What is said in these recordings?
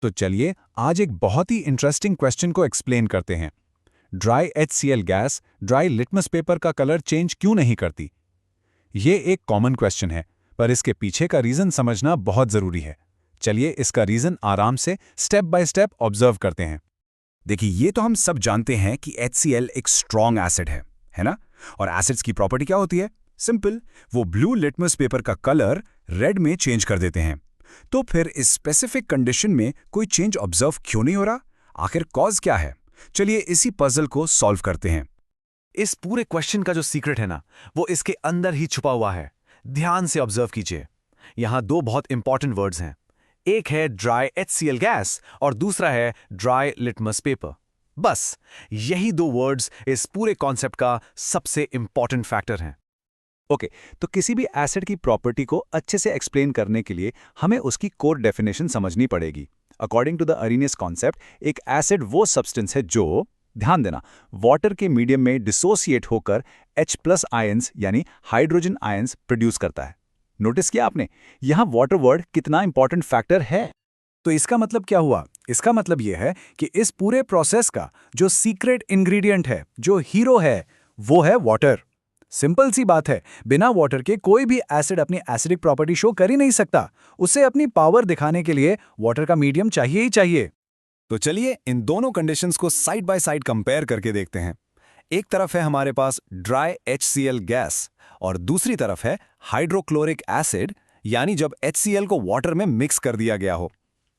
तो चलिए आज एक बहुत ही इंटरेस्टिंग क्वेश्चन को एक्सप्लेन करते हैं। Dry HCl gas dry litmus paper का कलर चेंज क्यों नहीं करती? ये एक कॉमन क्वेश्चन है, पर इसके पीछे का रीजन समझना बहुत जरूरी है। चलिए इसका रीजन आराम से स्टेप बाय स्टेप ऑब्जर्व करते हैं। देखिए, ये तो हम सब जानते हैं कि HCl एक स्ट्रॉन्ग एसिड है ना? और एसिड्स की प्रॉपर्टी क्या होती है? सिंपल, वो ब्लू लिटमस पेपर का कलर रेड में चेंज कर देते हैं। तो फिर इस स्पेसिफिक कंडीशन में कोई चेंज ऑब्जर्व क्यों नहीं हो रहा? आखिर कॉज क्या है? चलिए इसी पजल को सॉल्व करते हैं। इस पूरे क्वेश्चन का जो सीक्रेट है ना, वो इसके अंदर ही छुपा हुआ है। ध्यान से ऑब्जर्व कीजिए। यहां दो बहुत इंपॉर्टेंट वर्ड्स हैं। एक है ड्राई HCl गैस और दूसरा है ड्राई लिटमस पेपर। बस यही दो वर्ड्स इस पूरे कॉन्सेप्ट का सबसे इंपॉर्टेंट फैक्टर हैं। ओके, तो किसी भी एसिड की प्रॉपर्टी को अच्छे से एक्सप्लेन करने के लिए हमें उसकी कोर डेफिनेशन समझनी पड़ेगी। अकॉर्डिंग टू द अरीनियस कॉन्सेप्ट, एक एसिड वो सब्सटेंस है जो, ध्यान देना, वाटर के मीडियम में डिसोसिएट होकर H+ आयंस यानी हाइड्रोजन आयंस प्रोड्यूस करता है। नोटिस किया आपने, यहां वाटर वर्ड कितना इंपॉर्टेंट फैक्टर है। तो इसका मतलब क्या हुआ? इसका मतलब यह है कि इस पूरे प्रोसेस का जो सीक्रेट इंग्रेडिएंट है, जो हीरो है, वो है वाटर। सिंपल सी बात है, बिना वाटर के कोई भी एसिड अपनी एसिडिक प्रॉपर्टी शो कर ही नहीं सकता। उसे अपनी पावर दिखाने के लिए वाटर का मीडियम चाहिए ही चाहिए। तो चलिए इन दोनों कंडीशंस को साइड बाय साइड कंपेयर करके देखते हैं। एक तरफ है हमारे पास ड्राई HCl गैस और दूसरी तरफ है हाइड्रोक्लोरिक एसिड, यानी जब HCl को वाटर में मिक्स कर दिया गया हो।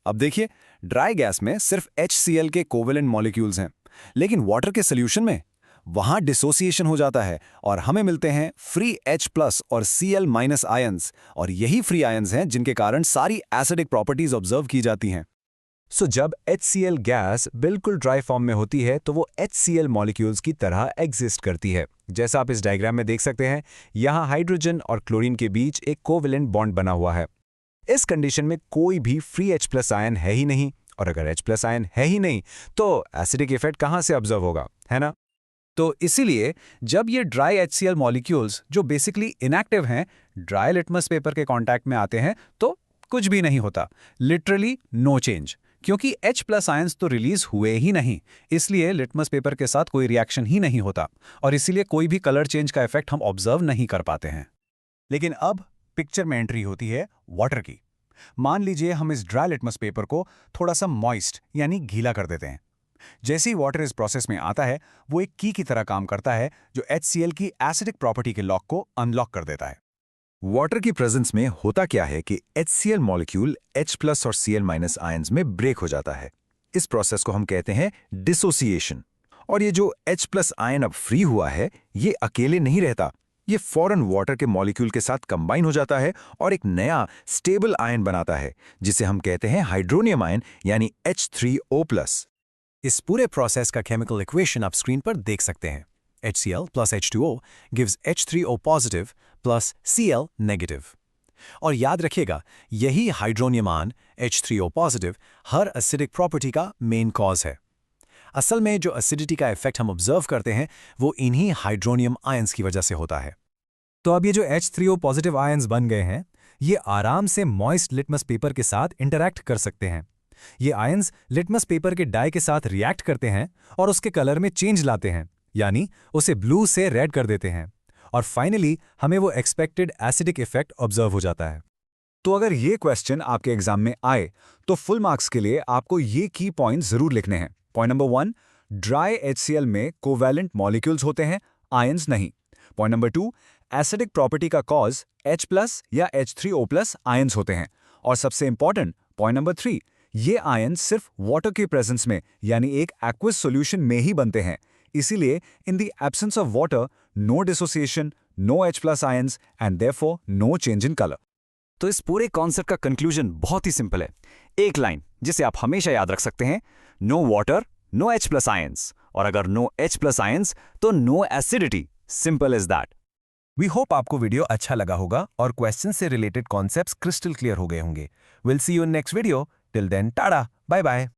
अब देखिए, ड्राई गैस में सिर्फ HCl के कोवेलेंट मॉलिक्यूल्स हैं, लेकिन वाटर के सोल्यूशन में वहां डिसोसिएशन हो जाता है और हमें मिलते हैं फ्री H+ और Cl- आयंस, और यही फ्री आयंस हैं जिनके कारण सारी एसिडिक प्रॉपर्टीज ऑब्जर्व की जाती हैं। सो जब HCl गैस बिल्कुल ड्राई फॉर्म में होती है तो वो HCl मॉलिक्यूल्स की तरह एग्जिस्ट करती है। जैसा आप इस डायग्राम में देख सकते हैं, यहाँ हाइड्रोजन और क्लोरीन के बीच एक कोवेलेंट बॉन्ड बना हुआ है। इस कंडीशन में कोई भी फ्री H+ आयन है ही नहीं, और अगर H+ आयन है ही नहीं तो एसिडिक इफेक्ट कहाँ से ऑब्जर्व होगा, है ना? तो इसीलिए जब ये ड्राई HCl मॉलिक्यूल्स, जो बेसिकली इनएक्टिव हैं, ड्राई लिटमस पेपर के कांटेक्ट में आते हैं तो कुछ भी नहीं होता। लिटरली नो चेंज, क्योंकि H+ आयंस तो रिलीज हुए ही नहीं, इसलिए लिटमस पेपर के साथ कोई रिएक्शन ही नहीं होता और इसीलिए कोई भी कलर चेंज का इफेक्ट हम ऑब्जर्व नहीं कर पाते हैं। लेकिन अब पिक्चर में एंट्री होती है वाटर की। मान लीजिए हम इस ड्राई लिटमस पेपर को थोड़ा सा मॉइस्ट यानी गीला कर देते हैं। जैसे ही वाटर इस प्रोसेस में आता है, वो एक की तरह काम करता है जो HCl की एसिडिक प्रॉपर्टी के लॉक को अनलॉक कर देता है। वाटर की प्रेजेंस में होता क्या है कि HCl मॉलिक्यूल H+ और Cl- आयंस में ब्रेक हो जाता है। इस प्रोसेस को हम कहते हैं डिसोसिएशन। और ये जो H+ आयन अब फ्री हुआ है, ये अकेले नहीं रहता। ये फौरन वाटर के मॉलिक्यूल के साथ कंबाइन हो जाता है और एक नया स्टेबल आयन बनाता है, जिसे हम कहते हैं हाइड्रोनियम आयन यानी H3O+। इस पूरे प्रोसेस का केमिकल इक्वेशन आप स्क्रीन पर देख सकते हैं। HCl plus H2O gives H3O positive plus Cl negative। और याद रखिएगा, यही हाइड्रोनियम आयन H3O positive हर एसिडिक प्रॉपर्टी का मेन कॉज है। असल में जो एसिडिटी का इफेक्ट हम ऑब्जर्व करते हैं, वो इन्हीं हाइड्रोनियम आयंस की वजह से होता है। तो अब ये जो H3O positive आयंस बन गए हैं, ये आराम से मॉइस्ट लिटमस पेपर के साथ इंटरैक्ट कर सकते हैं। ये आयंस लिटमस पेपर के डाई के साथ रिएक्ट करते हैं और उसके कलर में चेंज लाते हैं, यानी उसे ब्लू से रेड कर देते हैं, और फाइनली हमें वो एक्सपेक्टेड एसिडिक इफेक्ट ऑब्जर्व हो जाता है। तो अगर ये क्वेश्चन आपके एग्जाम में आए तो फुल मार्क्स के लिए आपको ये की पॉइंट जरूर लिखने हैं। पॉइंट नंबर 1, ड्राई HCl में कोवैलेंट मॉलिक्यूल्स होते हैं, आयंस नहीं। पॉइंट नंबर 2, एसिडिक प्रॉपर्टी का कॉज H+ या H3O+ आयंस होते हैं। और सबसे इंपॉर्टेंट पॉइंट नंबर 3, ये आयन सिर्फ वाटर के प्रेजेंस में यानी एक एक्वस सॉल्यूशन में ही बनते हैं। इसीलिए in the absence of water, no dissociation, no H+ ions and therefore no change in colour. तो इस पूरे कॉन्सेप्ट का कंक्लूजन बहुत ही सिंपल है। एक लाइन जिसे आप हमेशा याद रख सकते हैं, no water no H+ ions, और अगर नो H+ आयंस तो no acidity. Simple is that. We hope आपको वीडियो अच्छा लगा होगा और क्वेश्चन से रिलेटेड कॉन्सेप्ट्स क्रिस्टल क्लियर हो गए होंगे। Will see you in next video. Till then, tata, bye bye.